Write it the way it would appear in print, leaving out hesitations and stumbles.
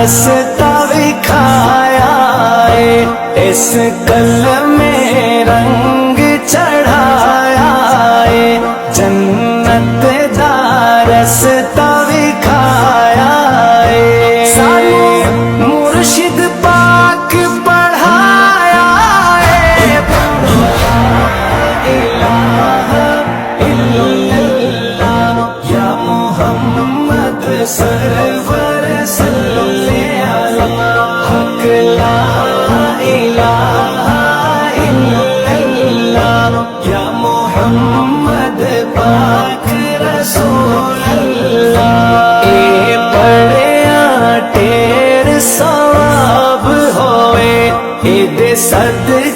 رستہ دکھایا ہے، اس کلمے رنگ چڑھایا ہے، جنت دا رستہ دکھایا ہے، سانو مرشد پاک پڑھایا ہے، لا الہ الا اللہ یا محمد سرور صلی اللہ حق، لا الہ الا اللہ یا محمد پاک رسول اللہ، اے پڑھیا ٹیر ثواب ہوئے، اے دے صدقے